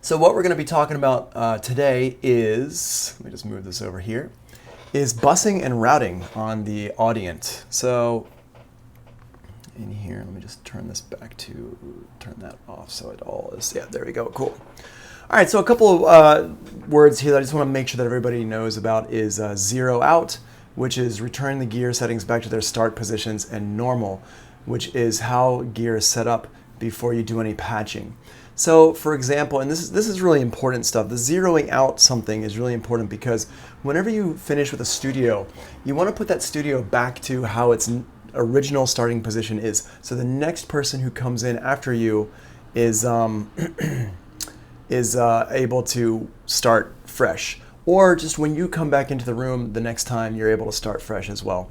So what we're going to be talking about today is, let me just move this over here, is bussing and routing on the Audient. So in here, let me just turn this back to, turn that off so it all is, yeah, there we go, cool. All right, so a couple of words here that I just want to make sure that everybody knows about is zero out, which is returning the gear settings back to their start positions, and normal, which is how gear is set up before you do any patching. So for example, and this is really important stuff, the zeroing out something is really important because whenever you finish with a studio, you want to put that studio back to how its original starting position is. So the next person who comes in after you is able to start fresh. Or just when you come back into the room the next time, you're able to start fresh as well.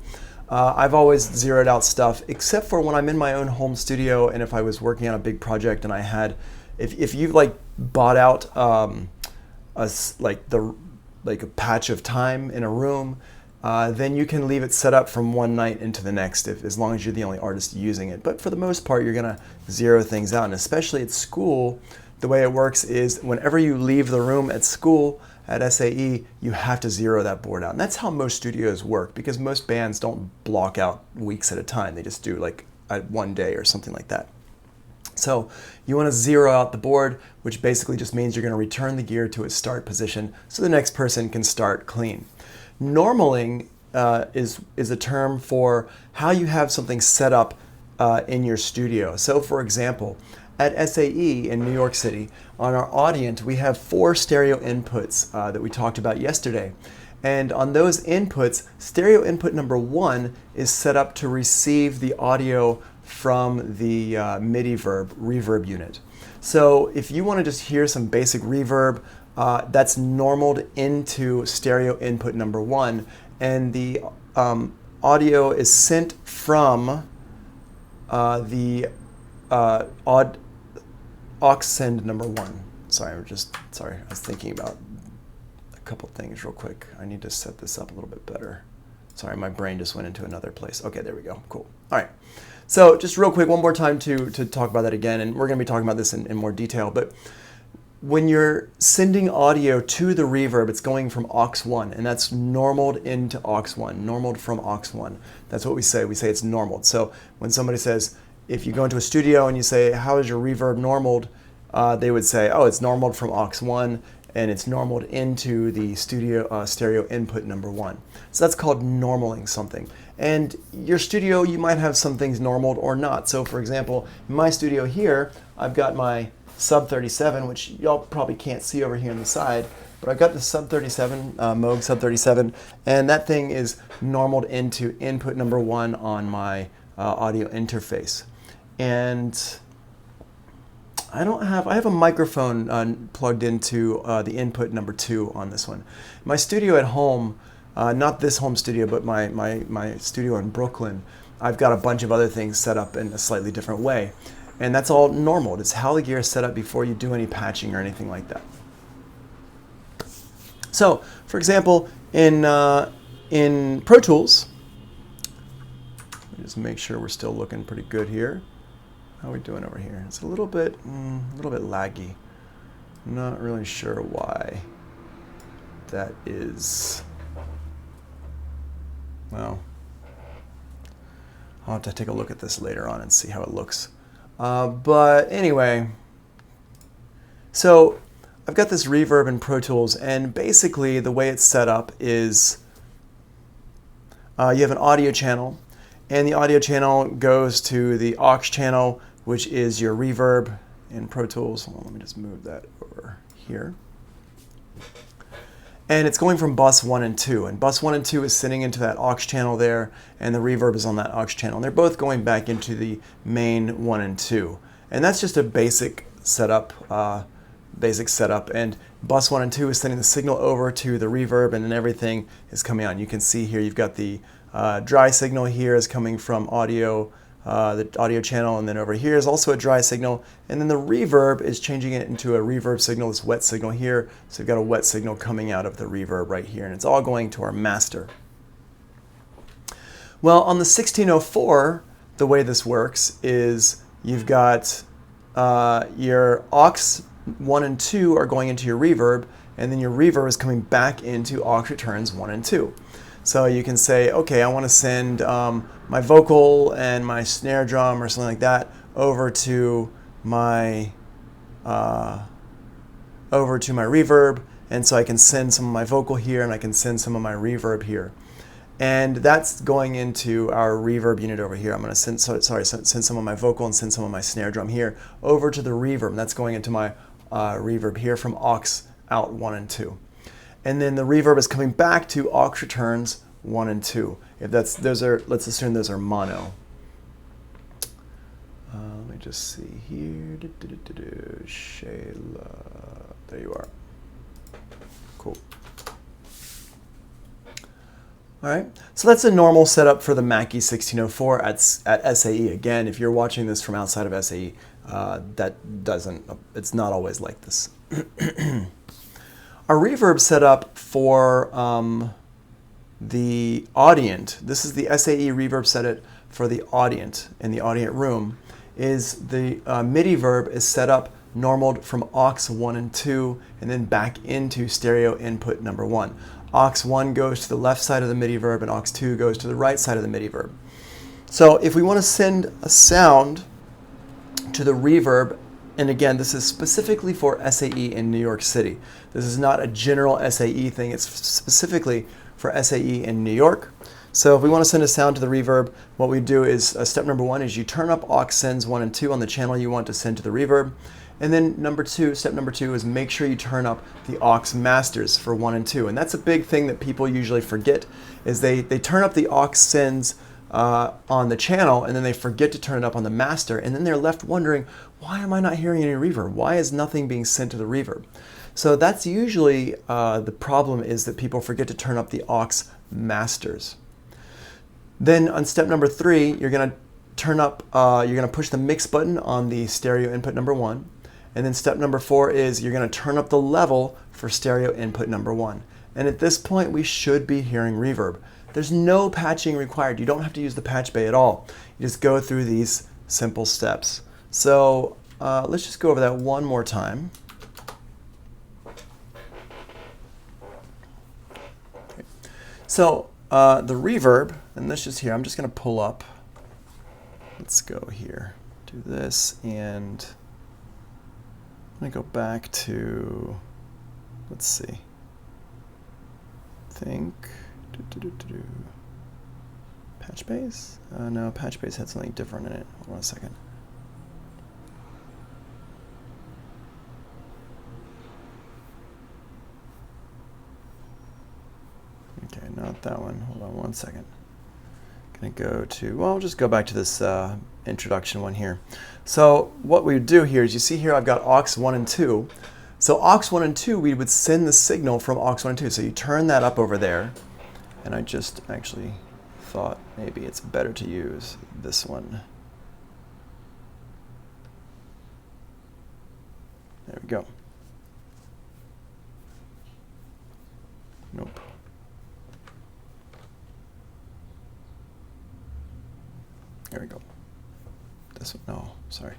I've always zeroed out stuff, except for when I'm in my own home studio and if I was working on a big project and I had, if you've like bought out a patch of time in a room, then you can leave it set up from one night into the next, as long as you're the only artist using it. But for the most part, you're gonna zero things out, and especially at school, the way it works is whenever you leave the room at school, at SAE, you have to zero that board out. And that's how most studios work, because most bands don't block out weeks at a time. They just do like one day or something like that. So you want to zero out the board, which basically just means you're going to return the gear to its start position so the next person can start clean. Normaling is a term for how you have something set up in your studio. So for example, at SAE in New York City, on our Audient, we have 4 stereo inputs that we talked about yesterday. And on those inputs, stereo input number 1 is set up to receive the audio from the MIDI reverb unit. So if you want to just hear some basic reverb, that's normaled into stereo input number 1, and the audio is sent from the aux send number 1. Sorry, I was thinking about a couple things real quick. I need to set this up a little bit better. Sorry, my brain just went into another place. Okay, there we go, cool. All right, so just real quick, one more time to talk about that again, and we're gonna be talking about this in more detail, but when you're sending audio to the reverb, it's going from aux 1, and that's normaled into aux 1, normaled from aux 1. That's what we say it's normaled. So when somebody says, if you go into a studio and you say, how is your reverb normaled? They would say, oh, it's normaled from aux 1, and it's normaled into the stereo input number 1. So that's called normaling something. And your studio, you might have some things normaled or not. So for example, in my studio here, I've got my Sub 37, which y'all probably can't see over here on the side, but I've got the Sub 37, Moog Sub 37, and that thing is normaled into input number 1 on my audio interface. And I have a microphone plugged into the input number 2 on this one. My studio at home, not this home studio, but my studio in Brooklyn, I've got a bunch of other things set up in a slightly different way. And that's all normal. It's how the gear is set up before you do any patching or anything like that. So, for example, in Pro Tools, let me just make sure we're still looking pretty good here. How are we doing over here? It's a little bit laggy. I'm not really sure why that is. Well, I'll have to take a look at this later on and see how it looks. But anyway, so I've got this reverb in Pro Tools, and basically the way it's set up is you have an audio channel, and the audio channel goes to the aux channel, which is your reverb in Pro Tools. Hold on, let me just move that over here. And it's going from bus 1 and 2, and bus 1 and 2 is sitting into that aux channel there, and the reverb is on that aux channel. And they're both going back into the main 1 and 2. And that's just a basic setup, and bus 1 and 2 is sending the signal over to the reverb, and then everything is coming on. You can see here you've got the dry signal here is coming from audio, the audio channel, and then over here is also a dry signal, and then the reverb is changing it into a reverb signal, this wet signal here. So we've got a wet signal coming out of the reverb right here, and it's all going to our master. Well, on the 1604, the way this works is you've got your aux 1 and 2 are going into your reverb, and then your reverb is coming back into aux returns 1 and 2. So you can say, okay, I want to send my vocal and my snare drum or something like that over to my reverb, and so I can send some of my vocal here and I can send some of my reverb here. And that's going into our reverb unit over here. I'm going to send some of my vocal and send some of my snare drum here over to the reverb. And that's going into my reverb here from aux out 1 and 2. And then the reverb is coming back to aux returns 1 and 2. If let's assume those are mono. Let me just see here. Shayla, there you are. Cool. All right, so that's a normal setup for the Mackie 1604 at SAE. Again, if you're watching this from outside of SAE, it's not always like this. Our reverb setup for the Audient, this is the SAE reverb setup for the Audient in the Audient room, is the MIDI verb is set up normaled from aux 1 and 2 and then back into stereo input number 1. Aux 1 goes to the left side of the MIDI verb and aux 2 goes to the right side of the MIDI verb. So if we want to send a sound to the reverb, and again, this is specifically for SAE in New York City. This is not a general SAE thing, it's specifically for SAE in New York. So if we want to send a sound to the reverb, what we do is step number 1 is you turn up aux sends 1 and 2 on the channel you want to send to the reverb. And then step number 2 is make sure you turn up the Aux Masters for 1 and 2. And that's a big thing that people usually forget, is they turn up the aux sends on the channel and then they forget to turn it up on the master, and then they're left wondering, why am I not hearing any reverb? Why is nothing being sent to the reverb? So that's usually the problem, is that people forget to turn up the aux Masters. Then on step number 3, you're going to push the mix button on the stereo input number 1. And then step number 4 is you're going to turn up the level for stereo input number 1. And at this point, we should be hearing reverb. There's no patching required. You don't have to use the patch bay at all. You just go through these simple steps. So let's just go over that one more time. Okay. So the reverb, and this is here, I'm just going to pull up. Let's go here, do this, and I'm going to go back to, let's see, patch base? No, patch base had something different in it. Hold on a second. Okay, not that one. Hold on one second. Going to go to, well, I'll just go back to this introduction one here. So what we would do here is, you see here I've got aux 1 and 2. So aux 1 and 2, we would send the signal from aux 1 and 2. So you turn that up over there. And I just actually thought maybe it's better to use this one. There we go. Nope. There we go. This one, no, sorry.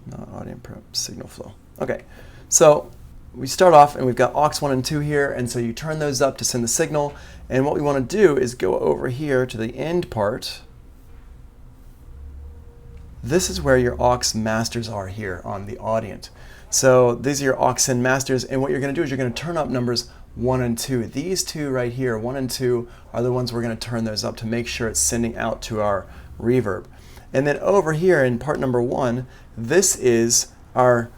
Not Audient Prep, signal flow. Okay, so we start off and we've got aux 1 and 2 here, and so you turn those up to send the signal. And what we want to do is go over here to the end part. This is where your aux masters are here on the Audient. So these are your aux send masters, and what you're going to do is you're going to turn up numbers 1 and 2. These two right here, 1 and 2, are the ones we're going to turn those up to make sure it's sending out to our reverb. And then over here in part number 1, this one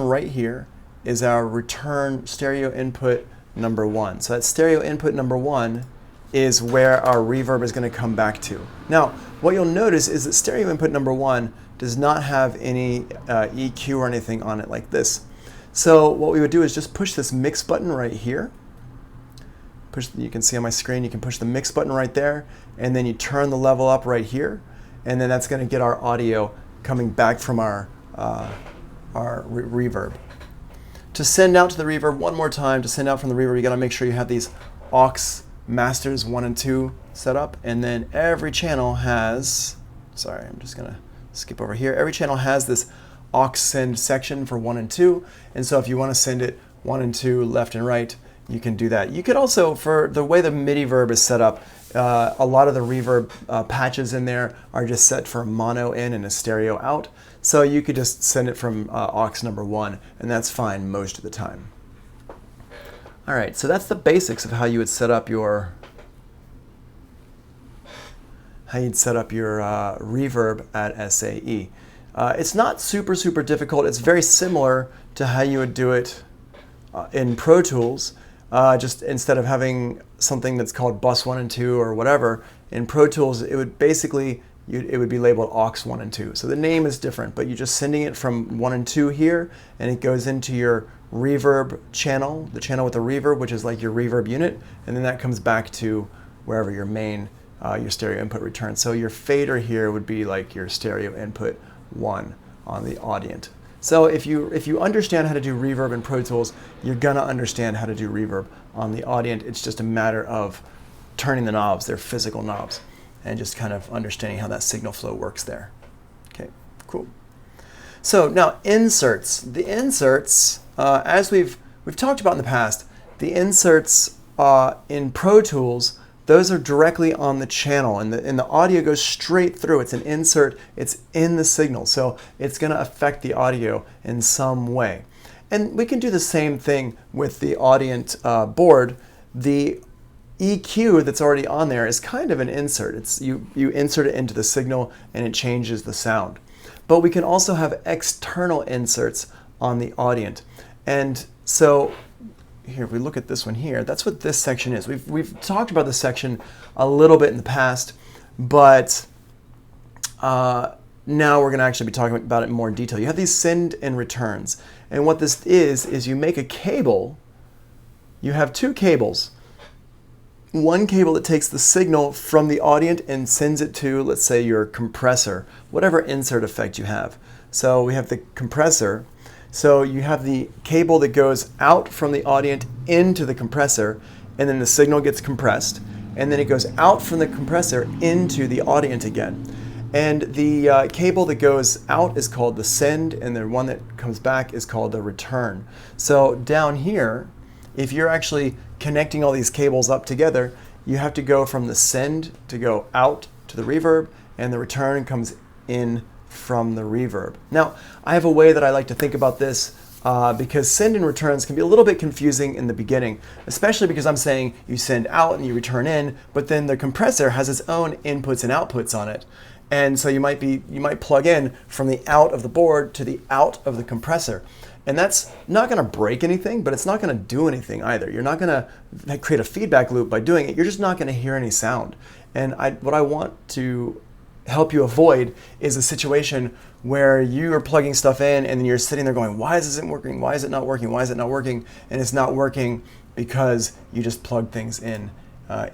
right here is our return stereo input number 1. So that stereo input number 1 is where our reverb is going to come back to. Now, what you'll notice is that stereo input number 1 does not have any EQ or anything on it like this. So what we would do is just push this mix button right here. You can see on my screen, you can push the mix button right there, and then you turn the level up right here, and then that's going to get our audio coming back from our reverb. To send out to the reverb one more time, to send out from the reverb, you got to make sure you have these aux masters 1 and 2 set up, and then every channel has, sorry, I'm just going to skip over here. Every channel has this aux send section for 1 and 2. And so if you want to send it 1 and 2 left and right, you can do that. You could also, for the way the MIDI verb is set up, a lot of the reverb patches in there are just set for a mono in and a stereo out. So you could just send it from aux number 1, and that's fine most of the time. All right, so that's the basics of how you would set up your reverb at SAE. It's not super difficult. It's very similar to how you would do it in Pro Tools. Just instead of having something that's called bus 1 and 2 or whatever, in Pro Tools it would basically it would be labeled aux 1 and 2. So the name is different, but you're just sending it from 1 and 2 here, and it goes into your reverb channel, the channel with the reverb, which is like your reverb unit, and then that comes back to wherever your main your stereo input returns. So your fader here would be like your stereo input 1 on the Audient. So if you understand how to do reverb in Pro Tools, you're gonna understand how to do reverb on the Audient. It's just a matter of turning the knobs, they're physical knobs, and just kind of understanding how that signal flow works there. Okay, cool. So now inserts. The inserts, as we've talked about in the past, the inserts in Pro Tools, those are directly on the channel, and the audio goes straight through. It's an insert, it's in the signal, so it's gonna affect the audio in some way. And we can do the same thing with the Audient board. The EQ that's already on there is kind of an insert. It's you insert it into the signal and it changes the sound. But we can also have external inserts on the Audient. And so here, if we look at this one here, that's what this section is. We've talked about this section a little bit in the past, but now we're going to actually be talking about it in more detail. You have these send and returns. And what this is you make a cable. You have two cables. One cable that takes the signal from the Audient and sends it to, let's say, your compressor, whatever insert effect you have. So we have the compressor. So you have the cable that goes out from the Audient into the compressor, and then the signal gets compressed, and then it goes out from the compressor into the Audient again. And the cable that goes out is called the send, and the one that comes back is called the return. So down here, if you're actually connecting all these cables up together, you have to go from the send to go out to the reverb, and the return comes in from the reverb. Now, I have a way that I like to think about this because send and returns can be a little bit confusing in the beginning, especially because I'm saying you send out and you return in, but then the compressor has its own inputs and outputs on it. And so you might plug in from the out of the board to the out of the compressor. And that's not going to break anything, but it's not going to do anything either. You're not going to create a feedback loop by doing it. You're just not going to hear any sound. And what I want to help you avoid is a situation where you are plugging stuff in and then you're sitting there going, why is this not working? Why is it not working? Why is it not working? And it's not working because you just plugged things in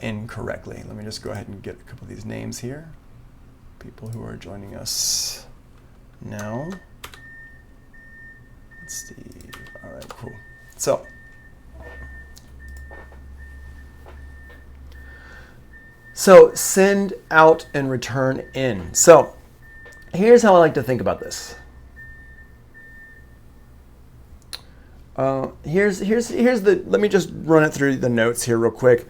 incorrectly. Let me just go ahead and get a couple of these names here. People who are joining us now. Steve. All right, cool. So send out and return in. So here's how I like to think about this. Let me just run it through the notes here real quick.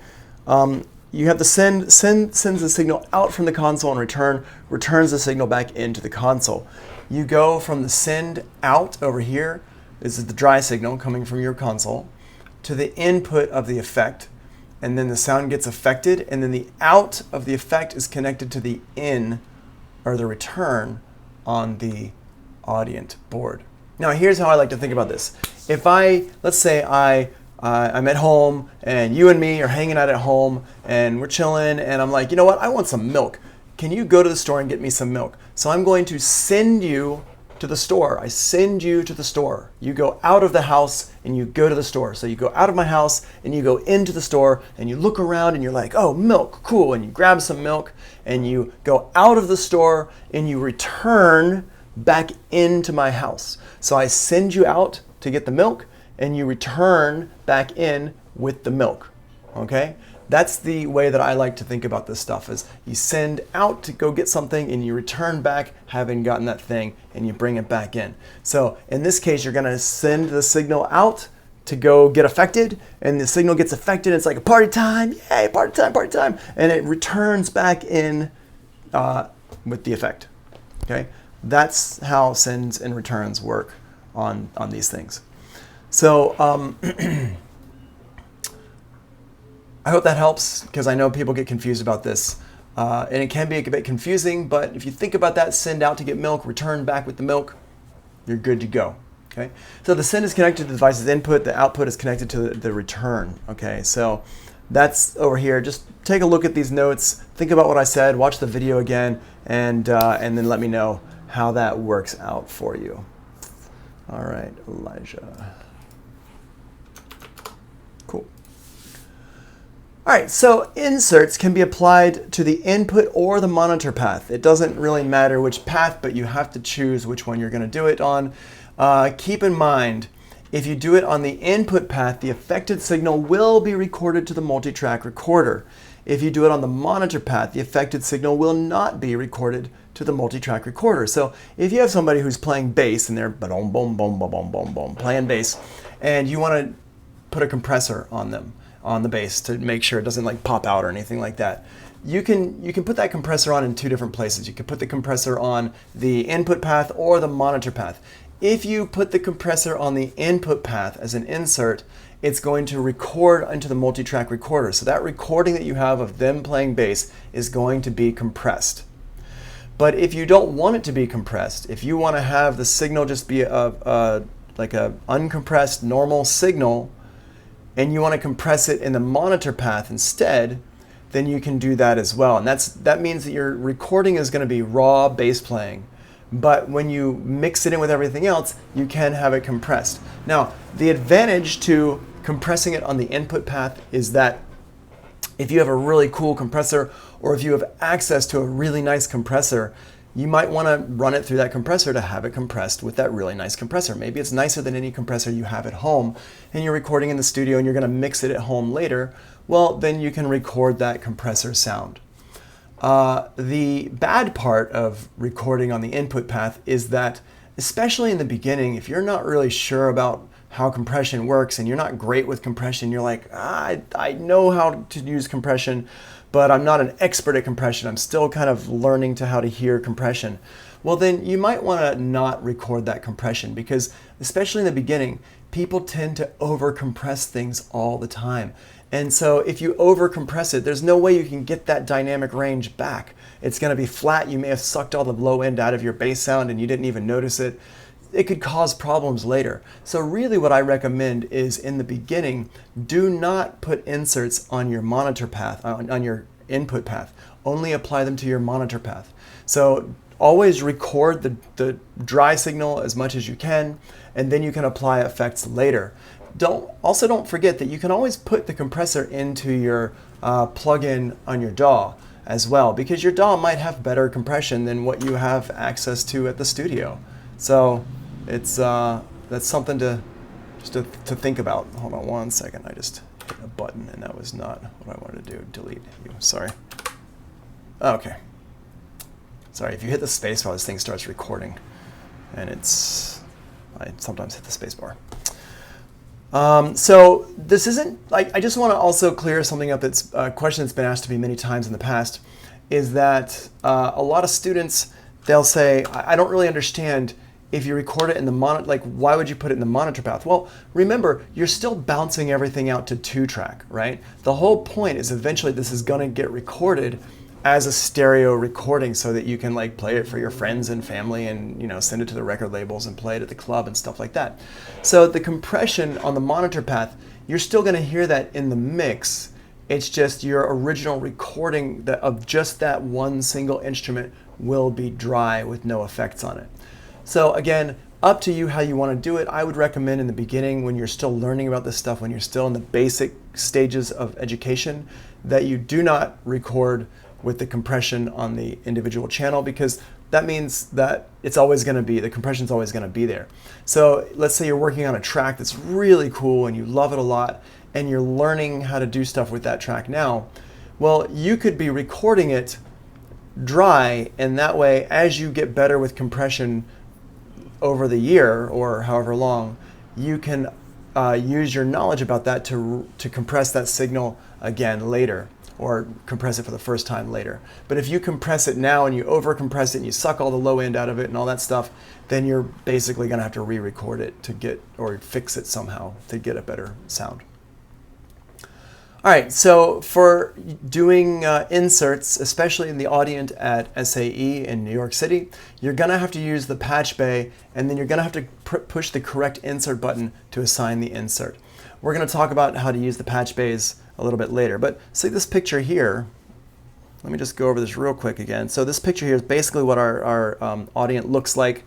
You have the sends the signal out from the console, and returns the signal back into the console. You go from the send out over here, this is the dry signal coming from your console, to the input of the effect, and then the sound gets affected, and then the out of the effect is connected to the in, or the return, on the Audient board. Now here's how I like to think about this. If let's say I'm at home, and you and me are hanging out at home, and we're chilling, and I'm like, you know what, I want some milk. Can you go to the store and get me some milk? So I'm going to send you to the store. I send you to the store. You go out of the house and you go to the store. So you go out of my house and you go into the store and you look around and you're like, oh, milk, cool. And you grab some milk and you go out of the store and you return back into my house. So I send you out to get the milk and you return back in with the milk. Okay? that's the way that I like to think about this stuff, is you send out to go get something and you return back having gotten that thing and you bring it back in. So in this case, you're gonna send the signal out to go get affected, and the signal gets affected. It's like a party time, yay, party time, and it returns back in with the effect, okay? That's how sends and returns work on these things. So I hope that helps, because I know people get confused about this. And it can be a bit confusing, but if you think about that, send out to get milk, return back with the milk, you're good to go. Okay? So the send is connected to the device's input, the output is connected to the return. Okay, so that's over here. Just take a look at these notes, think about what I said, watch the video again, and then let me know how that works out for you. All right, Elijah. Cool. All right, so inserts can be applied to the input or the monitor path. It doesn't really matter which path, but you have to choose which one you're going to do it on. Keep in mind, if you do it on the input path, the affected signal will be recorded to the multi-track recorder. If you do it on the monitor path, the affected signal will not be recorded to the multi-track recorder. So if you have somebody who's playing bass and they're boom, boom, boom, boom, boom, boom, boom, playing bass, and you want to put a compressor on them, on the bass, to make sure it doesn't like pop out or anything like that, you can put that compressor on in two different places. You can put the compressor on the input path or the monitor path. If you put the compressor on the input path as an insert, it's going to record into the multi-track recorder. So that recording that you have of them playing bass is going to be compressed. But if you don't want it to be compressed, if you want to have the signal just be like a uncompressed normal signal, and you want to compress it in the monitor path instead, then you can do that as well. And that means that your recording is going to be raw bass playing. But when you mix it in with everything else, you can have it compressed. Now, the advantage to compressing it on the input path is that if you have a really cool compressor, or if you have access to a really nice compressor, you might want to run it through that compressor to have it compressed with that really nice compressor. Maybe it's nicer than any compressor you have at home, and you're recording in the studio and you're going to mix it at home later. Well, then you can record that compressor sound. The bad part of recording on the input path is that, especially in the beginning, if you're not really sure about how compression works and you're not great with compression, you're like, I know how to use compression, but I'm not an expert at compression. I'm still kind of learning how to hear compression. Well, then you might want to not record that compression, because especially in the beginning, people tend to over compress things all the time. And so if you over compress it, there's no way you can get that dynamic range back. It's going to be flat. You may have sucked all the low end out of your bass sound and you didn't even notice it. It could cause problems later. So really what I recommend is, in the beginning, do not put inserts on your monitor path, on your input path. Only apply them to your monitor path. So always record the dry signal as much as you can, and then you can apply effects later. Also don't forget that you can always put the compressor into your plug-in on your DAW as well, because your DAW might have better compression than what you have access to at the studio. So it's that's something to think about. Hold on one second. I just hit a button and that was not what I wanted to do. Delete you. Sorry. Okay. Sorry. If you hit the space bar, this thing starts recording, and I sometimes hit the space bar. So this isn't, I just want to also clear something up. That's a question that's been asked to me many times in the past, is that a lot of students, they'll say, I don't really understand, if you record it in the monitor, like why would you put it in the monitor path? Well, remember, you're still bouncing everything out to 2-track, right? The whole point is eventually this is going to get recorded as a stereo recording, so that you can like play it for your friends and family, and send it to the record labels and play it at the club and stuff like that. So the compression on the monitor path, you're still going to hear that in the mix. It's just your original recording of just that one single instrument will be dry with no effects on it. So again, up to you how you want to do it. I would recommend in the beginning, when you're still learning about this stuff, when you're still in the basic stages of education, that you do not record with the compression on the individual channel, because that means that it's always going to be, the compression's always going to be there. So let's say you're working on a track that's really cool and you love it a lot, and you're learning how to do stuff with that track now, well, you could be recording it dry, and that way, as you get better with compression over the year or however long, you can use your knowledge about that to compress that signal again later, or compress it for the first time later. But if you compress it now and you over compress it and you suck all the low end out of it and all that stuff, then you're basically going to have to re-record it to get, or fix it somehow to get a better sound. All right, so for doing inserts, especially in the Audient at SAE in New York City, you're going to have to use the patch bay, and then you're going to have to push the correct insert button to assign the insert. We're going to talk about how to use the patch bays a little bit later, but see this picture here. Let me just go over this real quick again. So this picture here is basically what our Audient looks like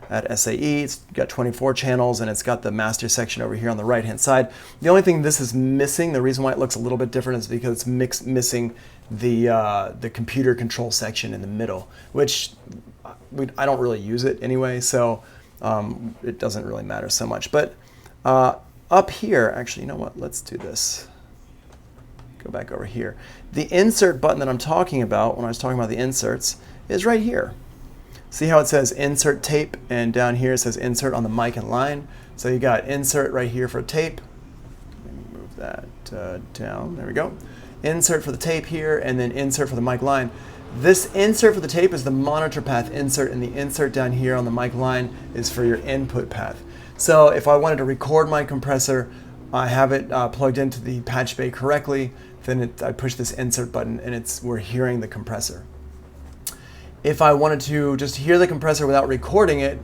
at SAE. It's got 24 channels, and it's got the master section over here on the right hand side. The only thing this is missing, the reason why it looks a little bit different, is because it's missing the computer control section in the middle, which I don't really use it anyway, so it doesn't really matter so much. But up here, actually, you know what, let's do this. Go back over here. The insert button that I'm talking about when I was talking about the inserts is right here. See how it says insert tape, and down here it says insert on the mic and line. So you got insert right here for tape. Let me move that down. There we go. Insert for the tape here, and then insert for the mic line. This insert for the tape is the monitor path insert, and the insert down here on the mic line is for your input path. So if I wanted to record my compressor, I have it plugged into the patch bay correctly, then I push this insert button, and we're hearing the compressor. If I wanted to just hear the compressor without recording it,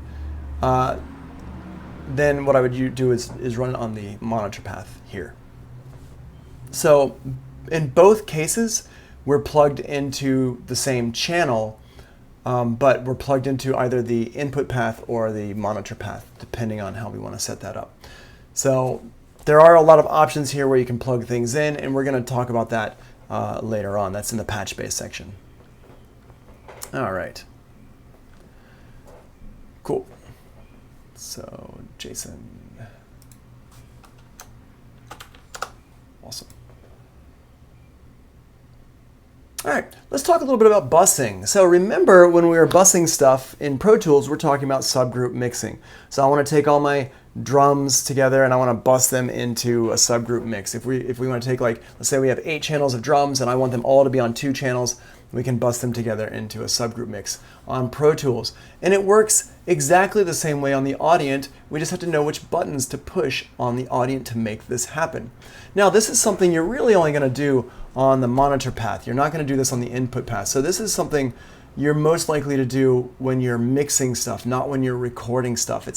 then what I would do is run it on the monitor path here. So in both cases, we're plugged into the same channel, but we're plugged into either the input path or the monitor path, depending on how we want to set that up. So there are a lot of options here where you can plug things in, and we're going to talk about that later on. That's in the patch bay section. All right. Cool. So, Jason. Awesome. All right, let's talk a little bit about bussing. So remember when we were bussing stuff in Pro Tools, we're talking about subgroup mixing. So I want to take all my drums together and I want to bus them into a subgroup mix. If we want to take, like, let's say we have 8 channels of drums and I want them all to be on 2 channels, we can bus them together into a subgroup mix on Pro Tools. And it works exactly the same way on the Audient. We just have to know which buttons to push on the Audient to make this happen. Now, this is something you're really only going to do on the monitor path. You're not going to do this on the input path. So this is something you're most likely to do when you're mixing stuff, not when you're recording stuff.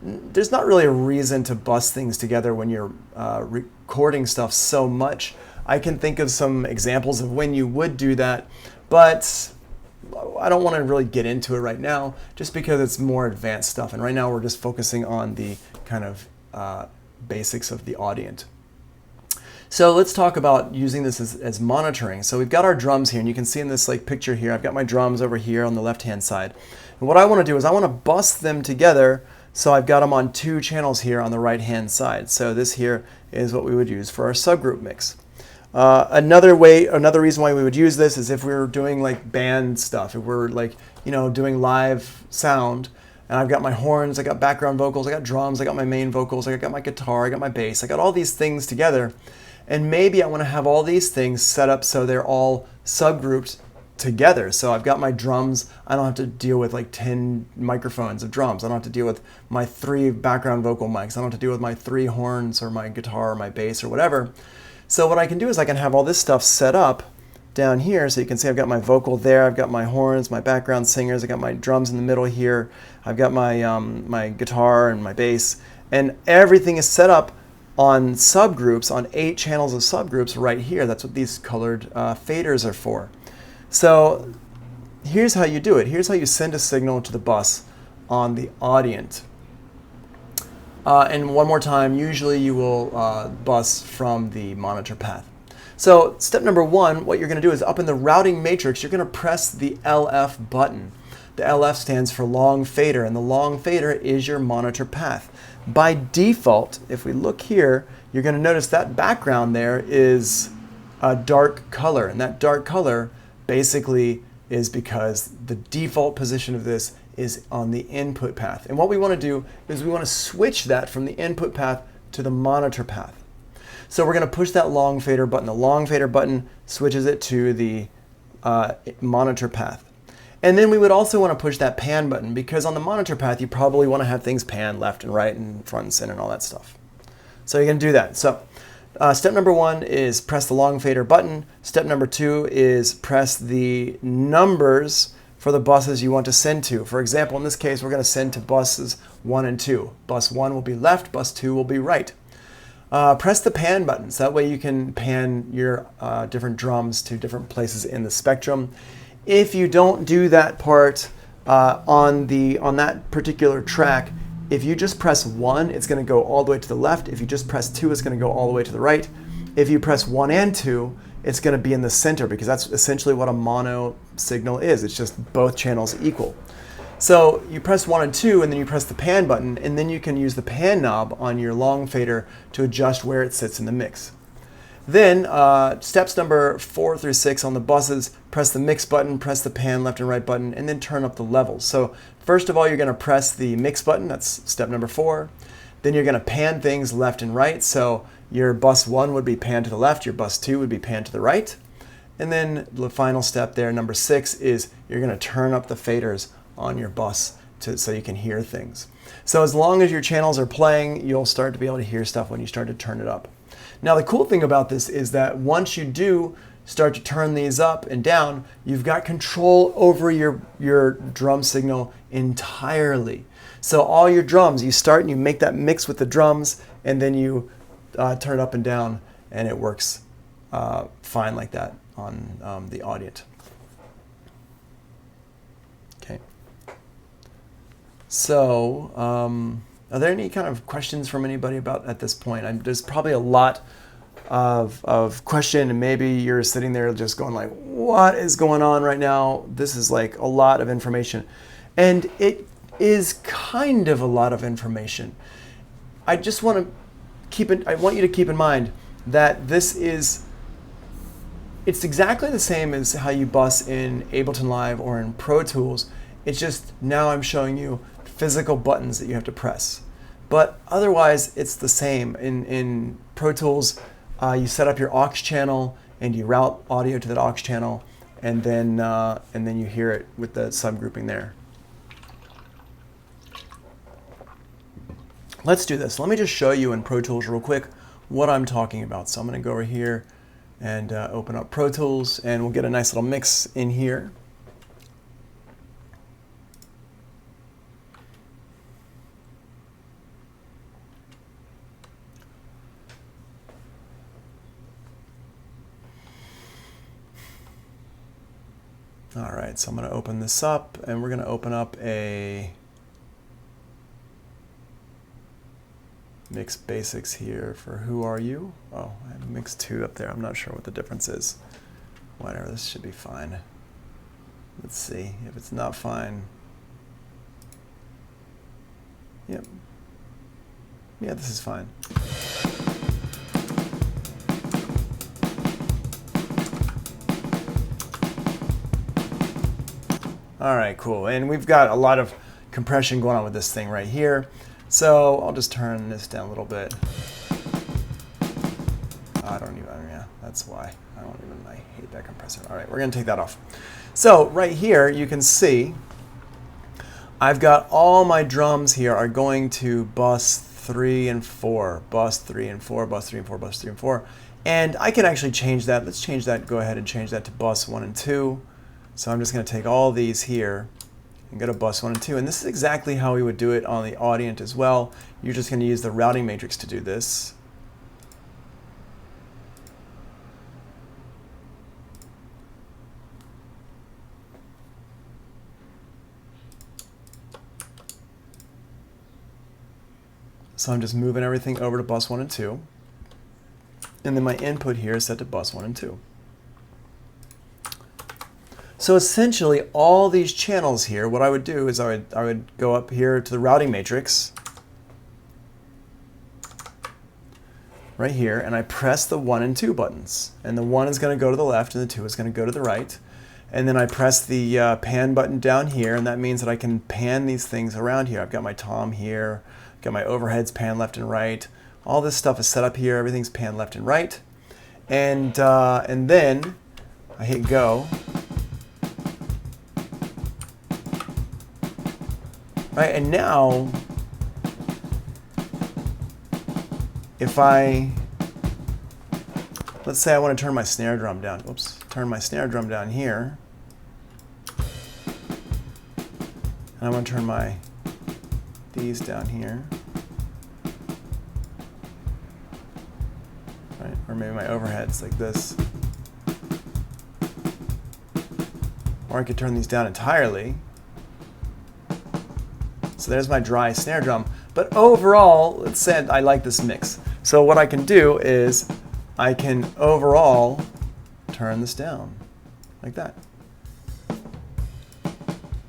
There's not really a reason to bus things together when you're recording stuff so much. I can think of some examples of when you would do that, but I don't want to really get into it right now just because it's more advanced stuff. And right now we're just focusing on the kind of basics of the Audient. So let's talk about using this as monitoring. So we've got our drums here, and you can see in this picture here, I've got my drums over here on the left-hand side. And what I want to do is I want to bus them together, so I've got them on 2 channels here on the right-hand side. So this here is what we would use for our subgroup mix. Another reason why we would use this is if we were doing like band stuff, if we're doing live sound, and I've got my horns, I got background vocals, I got drums, I got my main vocals, I got my guitar, I got my bass, I got all these things together, and maybe I want to have all these things set up so they're all subgrouped together. So I've got my drums, I don't have to deal with like 10 microphones of drums, I don't have to deal with my 3 background vocal mics, I don't have to deal with my 3 horns or my guitar or my bass or whatever. So what I can do is I can have all this stuff set up down here. So you can see I've got my vocal there, I've got my horns, my background singers, I've got my drums in the middle here, I've got my, my guitar and my bass, and everything is set up on subgroups, on 8 channels of subgroups right here. That's what these colored faders are for. So here's how you do it. Here's how you send a signal to the bus on the Audient. And one more time, usually you will bus from the monitor path. So step number 1, what you're going to do is up in the routing matrix, you're going to press the LF button. The The LF stands for long fader, and the long fader is your monitor path. By default, if we look here, you're going to notice that background there is a dark color, and that dark color basically is because the default position of this is on the input path. And what we want to do is we want to switch that from the input path to the monitor path. So we're going to push that long fader button. The long fader button switches it to the monitor path. And then we would also want to push that pan button, because on the monitor path you probably want to have things pan left and right and front and center and all that stuff. So you're going to do that. So step number 1 is press the long fader button. Step number 2 is press the numbers for the buses you want to send to. For example, in this case, we're going to send to buses 1 and 2. Bus 1 will be left, bus 2 will be right. Press the pan buttons. That way you can pan your different drums to different places in the spectrum. If you don't do that part on that particular track, if you just press 1, it's going to go all the way to the left. If you just press 2, it's going to go all the way to the right. If you press 1 and 2, it's going to be in the center, because that's essentially what a mono signal is. It's just both channels equal. So you press 1 and 2, and then you press the pan button, and then you can use the pan knob on your long fader to adjust where it sits in the mix. Then steps number 4 through 6 on the buses, press the mix button, press the pan left and right button, and then turn up the levels. So first of all, you're going to press the mix button. That's step number 4. Then you're going to pan things left and right. So your bus 1 would be pan to the left, your bus 2 would be pan to the right. And then the final step there, number 6, is you're going to turn up the faders on your bus so you can hear things. So as long as your channels are playing, you'll start to be able to hear stuff when you start to turn it up. Now the cool thing about this is that once you do start to turn these up and down, you've got control over your drum signal entirely. So all your drums, you start and you make that mix with the drums, and then you turn it up and down, and it works fine like that on the Audient. Okay. So are there any kind of questions from anybody about at this point? There's probably a lot of question, and maybe you're sitting there just going like, what is going on right now? This is like a lot of information. And it is kind of a lot of information. I just want I want you to keep in mind that it's exactly the same as how you bus in Ableton Live or in Pro Tools. It's just now I'm showing you physical buttons that you have to press. But otherwise, it's the same. In Pro Tools, you set up your aux channel and you route audio to that aux channel, and then you hear it with the subgrouping there. Let's do this. Let me just show you in Pro Tools real quick what I'm talking about. So I'm going to go over here and open up Pro Tools, and we'll get a nice little mix in here. All right, so I'm going to open this up, and we're going to open up a Mix Basics here for Who Are You? Oh, I have Mix 2 up there. I'm not sure what the difference is. Whatever, this should be fine. Let's see if it's not fine. Yep. Yeah, this is fine. All right, cool. And we've got a lot of compression going on with this thing right here. So I'll just turn this down a little bit. Yeah, that's why. I hate that compressor. All right, we're gonna take that off. So right here, you can see I've got all my drums here are going to bus 3 and 4, bus 3 and 4, bus 3 and 4, bus 3 and 4. And I can actually change that. Let's change that, go ahead and change that to bus 1 and 2. So I'm just gonna take all these here and go to bus 1 and 2. And this is exactly how we would do it on the Audient as well. You're just going to use the routing matrix to do this. So I'm just moving everything over to bus 1 and 2. And then my input here is set to bus 1 and 2. So essentially all these channels here, what I would do is I would go up here to the routing matrix right here, and I press the 1 and 2 buttons. And the 1 is going to go to the left and the 2 is going to go to the right. And then I press the pan button down here, and that means that I can pan these things around here. I've got my tom here, got my overheads pan left and right. All this stuff is set up here. Everything's pan left and right. And then I hit go. Right, and now, if let's say I want to turn my snare drum down. Oops, turn my snare drum down here. And I want to turn these down here. Right, or maybe my overheads like this. Or I could turn these down entirely. So there's my dry snare drum. But overall, let's say I like this mix. So what I can do is I can overall turn this down like that.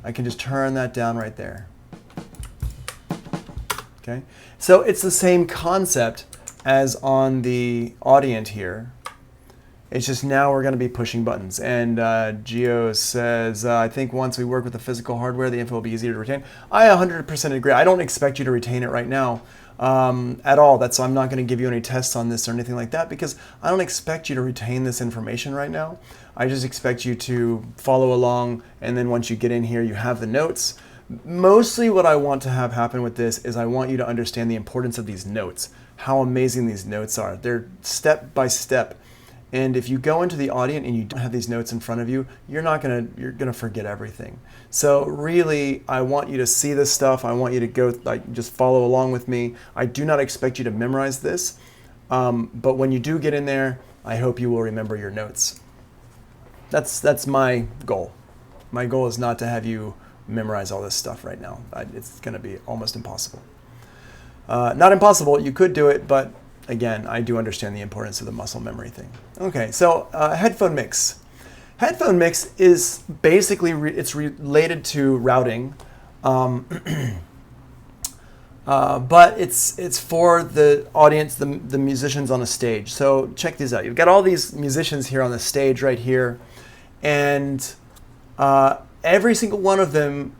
I can just turn that down right there. Okay? So it's the same concept as on the Audient here. It's just now we're going to be pushing buttons. And Geo says, I think once we work with the physical hardware, the info will be easier to retain. I 100% agree. I don't expect you to retain it right now at all. I'm not going to give you any tests on this or anything like that, because I don't expect you to retain this information right now. I just expect you to follow along, and then once you get in here, you have the notes. Mostly what I want to have happen with this is I want you to understand the importance of these notes, how amazing these notes are. They're step by step. And if you go into the Audient and you don't have these notes in front of you, you're gonna forget everything. So really, I want you to see this stuff. I want you to go, just follow along with me. I do not expect you to memorize this, but when you do get in there, I hope you will remember your notes. That's my goal. My goal is not to have you memorize all this stuff right now. It's gonna be almost impossible. Not impossible, you could do it, but again, I do understand the importance of the muscle memory thing. Okay, so headphone mix. Headphone mix is basically, it's related to routing, but it's for the audience, the musicians on a stage. So check these out. You've got all these musicians here on the stage right here, and every single one of them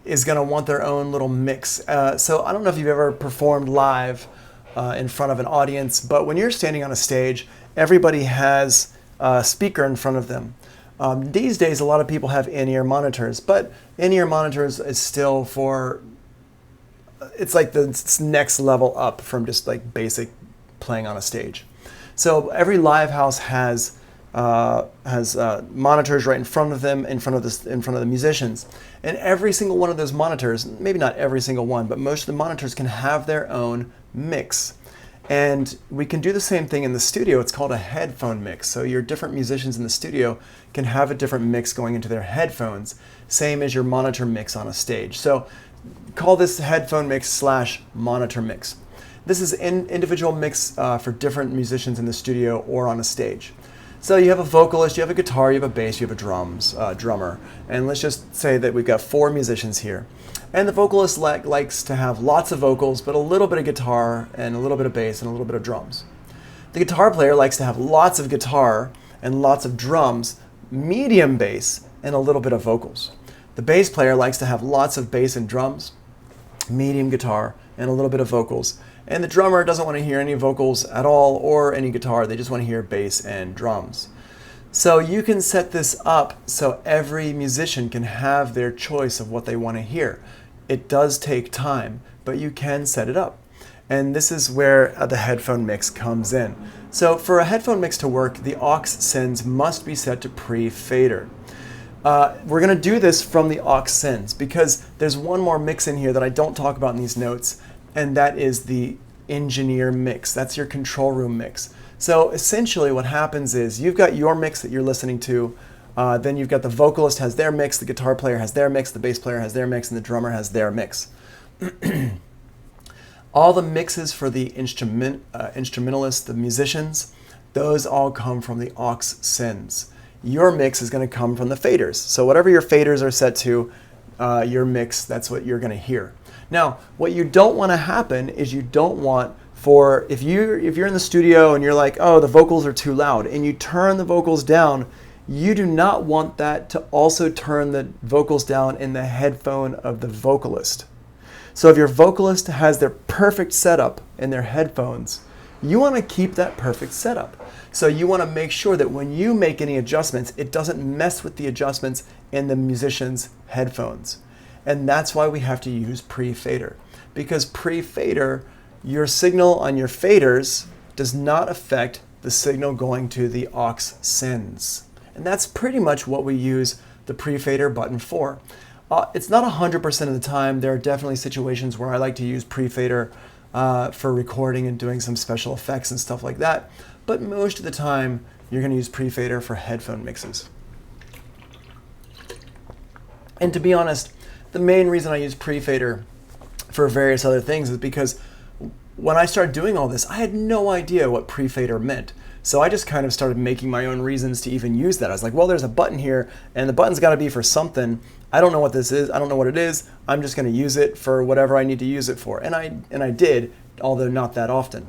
is going to want their own little mix. So I don't know if you've ever performed live in front of an audience, but when you're standing on a stage, everybody has a speaker in front of them. These days, a lot of people have in-ear monitors, but in-ear monitors is still it's like the next level up from just like basic playing on a stage. So every live house has monitors right in front of them, in front of the musicians, and every single one of those monitors, maybe not every single one, but most of the monitors can have their own mix. And we can do the same thing in the studio. It's called a headphone mix. So your different musicians in the studio can have a different mix going into their headphones, same as your monitor mix on a stage. So call this headphone mix / monitor mix. This is an individual mix for different musicians in the studio or on a stage. So you have a vocalist, you have a guitar, you have a bass, you have a drummer. And let's just say that we've got 4 musicians here. And the vocalist likes to have lots of vocals, but a little bit of guitar and a little bit of bass and a little bit of drums. The guitar player likes to have lots of guitar and lots of drums, medium bass, and a little bit of vocals. The bass player likes to have lots of bass and drums, medium guitar, and a little bit of vocals. And the drummer doesn't want to hear any vocals at all or any guitar. They just want to hear bass and drums. So you can set this up so every musician can have their choice of what they want to hear. It does take time, but you can set it up. And this is where the headphone mix comes in. So for a headphone mix to work, the aux sends must be set to pre-fader. We're going to do this from the aux sends because there's one more mix in here that I don't talk about in these notes, and that is the engineer mix. That's your control room mix. So essentially what happens is you've got your mix that you're listening to, then you've got the vocalist has their mix, the guitar player has their mix, the bass player has their mix, and the drummer has their mix. All the mixes for the instrumentalists, the musicians, those all come from the aux sends. your mix is going to come from the faders. So whatever your faders are set to, your mix, that's what you're going to hear. Now, what you don't want to happen is you don't want for, if you're in the studio and you're like, oh, the vocals are too loud, and you turn the vocals down, you do not want that to also turn the vocals down in the headphone of the vocalist. So if your vocalist has their perfect setup in their headphones, you want to keep that perfect setup. So you want to make sure that when you make any adjustments, it doesn't mess with the adjustments in the musician's headphones. And that's why we have to use pre-fader. Because pre-fader, your signal on your faders does not affect the signal going to the aux sends. And that's pretty much what we use the pre-fader button for. It's not 100% of the time. There are definitely situations where I like to use pre-fader for recording and doing some special effects and stuff like that. But most of the time, you're going to use pre-fader for headphone mixes. And to be honest, the main reason I use pre-fader for various other things is because when I started doing all this, I had no idea what pre-fader meant. So I just kind of started making my own reasons to even use that. I was like, well, there's a button here, and the button's got to be for something. I don't know what this is. I don't know what it is. I'm just going to use it for whatever I need to use it for. And I did, although not that often.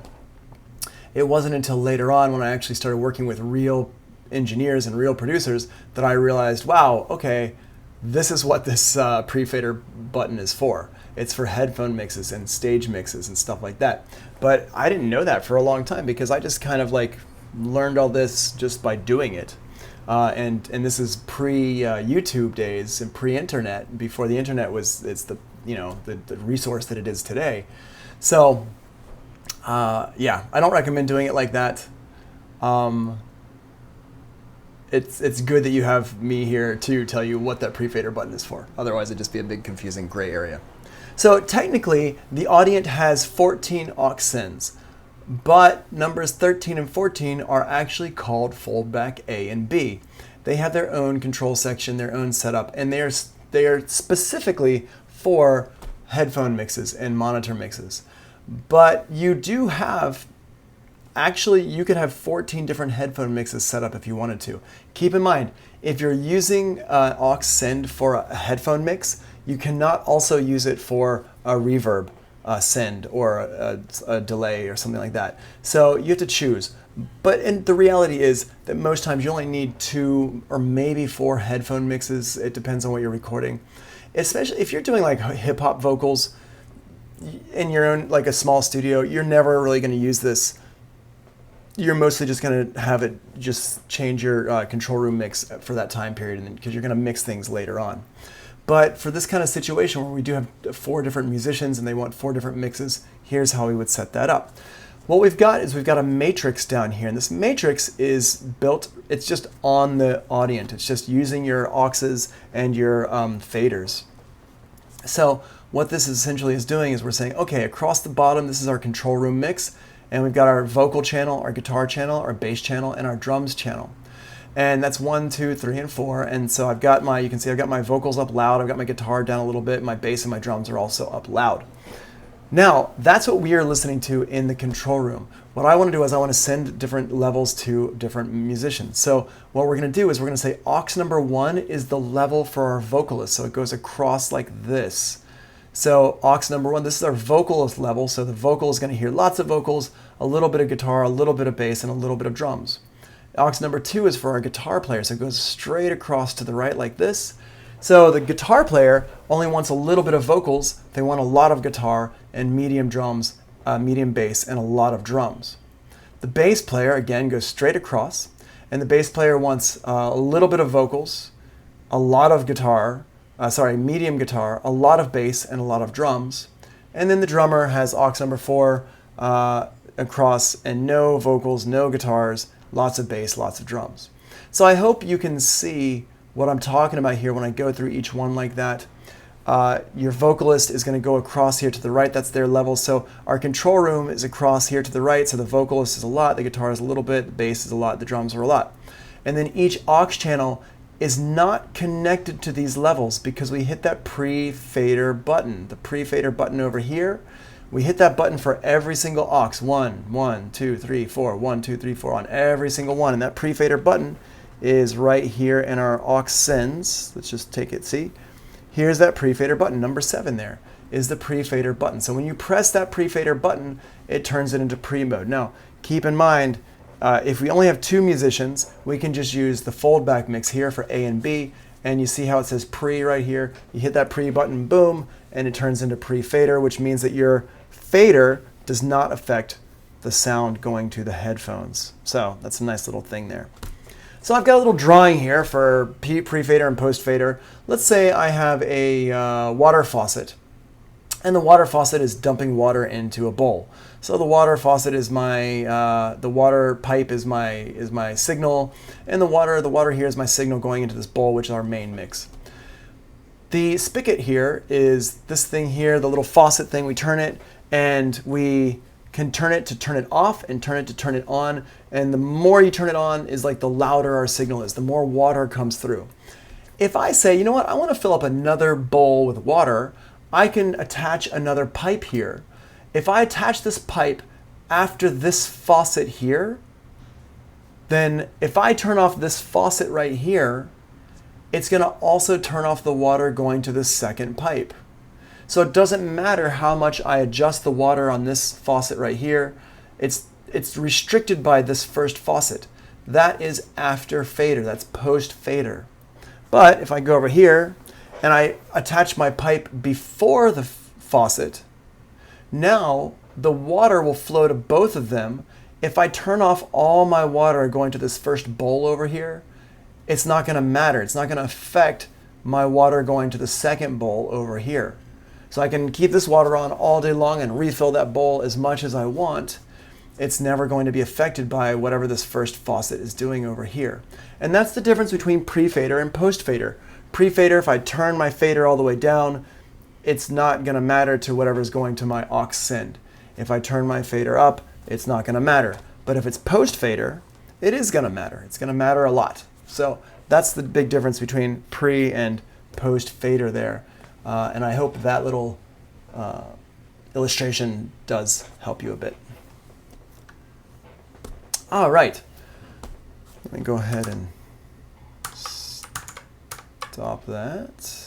It wasn't until later on when I actually started working with real engineers and real producers that I realized, wow, okay, this is what this pre-fader button is for. It's for headphone mixes and stage mixes and stuff like that. But I didn't know that for a long time because I just kind of like learned all this just by doing it. And this is pre-YouTube days and pre-internet, before the internet was the resource that it is today. So yeah, I don't recommend doing it like that. It's good that you have me here to tell you what that pre-fader button is for. Otherwise, it'd just be a big confusing gray area. So technically, the Audient has 14 aux sends, but numbers 13 and 14 are actually called foldback A and B. They have their own control section, their own setup, and they are specifically for headphone mixes and monitor mixes. But you do have, actually, you could have 14 different headphone mixes set up if you wanted to. Keep in mind, if you're using aux send for a headphone mix, you cannot also use it for a reverb send or a delay or something like that. So you have to choose. But the reality is that most times you only need 2 or maybe 4 headphone mixes. It depends on what you're recording. Especially if you're doing like hip hop vocals in your own, like a small studio, you're never really going to use this. You're mostly just going to have it just change your control room mix for that time period, because you're going to mix things later on. But for this kind of situation where we do have 4 different musicians and they want 4 different mixes, here's how we would set that up. What we've got is we've got a matrix down here, and this matrix is built, it's just on the Audient. It's just using your auxes and your faders. So what this essentially is doing is we're saying, okay, across the bottom, this is our control room mix, and we've got our vocal channel, our guitar channel, our bass channel, and our drums channel. And that's 1, 2, 3, and 4. And so I've got you can see I've got my vocals up loud, I've got my guitar down a little bit, my bass and my drums are also up loud. Now, that's what we are listening to in the control room. What I want to do is I want to send different levels to different musicians. So what we're going to do is we're going to say aux number 1 is the level for our vocalist. So it goes across like this. So aux number 1, this is our vocalist level. So the vocal is going to hear lots of vocals, a little bit of guitar, a little bit of bass, and a little bit of drums. Aux number 2 is for our guitar player. So it goes straight across to the right like this. So the guitar player only wants a little bit of vocals. They want a lot of guitar and medium drums, medium bass, and a lot of drums. The bass player, again, goes straight across. And the bass player wants a little bit of vocals, a lot of guitar, medium guitar, a lot of bass, and a lot of drums. And then the drummer has aux number 4 across, and no vocals, no guitars, lots of bass, lots of drums. So I hope you can see what I'm talking about here when I go through each one like that. Your vocalist is going to go across here to the right. That's their level. So our control room is across here to the right. So the vocalist is a lot, the guitar is a little bit, the bass is a lot, the drums are a lot. And then each aux channel is not connected to these levels because we hit that pre-fader button. The pre-fader button over here, we hit that button for every single aux. 1, 1, 2, 3, 4, 1, 2, 3, 4 on every single one. And that pre-fader button is right here in our aux sends. Let's just take it, see? Here's that pre-fader button, number 7 there is the pre-fader button. So when you press that pre-fader button, it turns it into pre-mode. Now, keep in mind, if we only have 2 musicians, we can just use the fold-back mix here for A and B, and you see how it says pre right here. You hit that pre button, boom, and it turns into pre-fader, which means that your fader does not affect the sound going to the headphones. So that's a nice little thing there. So I've got a little drawing here for pre-fader and post-fader. Let's say I have a water faucet, and the water faucet is dumping water into a bowl. So the water faucet is my, the water pipe is my signal, and the water here is my signal going into this bowl, which is our main mix. The spigot here is this thing here, the little faucet thing. We turn it, and we can turn it to turn it off and turn it to turn it on. And the more you turn it on is like the louder our signal is, the more water comes through. If I say, you know what, I want to fill up another bowl with water, I can attach another pipe here. If I attach this pipe after this faucet here, then if I turn off this faucet right here, it's going to also turn off the water going to the second pipe. So it doesn't matter how much I adjust the water on this faucet right here. It's restricted by this first faucet. That is after fader. That's post fader. But if I go over here and I attach my pipe before the faucet, now the water will flow to both of them. If I turn off all my water going to this first bowl over here, it's not going to matter. It's not going to affect my water going to the second bowl over here. So I can keep this water on all day long and refill that bowl as much as I want. It's never going to be affected by whatever this first faucet is doing over here. And that's the difference between pre-fader and post-fader. Pre-fader, if I turn my fader all the way down, it's not going to matter to whatever's going to my aux send. If I turn my fader up, it's not going to matter. But if it's post-fader, it is going to matter. It's going to matter a lot. So that's the big difference between pre and post-fader there. And I hope that little illustration does help you a bit. All right. Let me go ahead and stop that.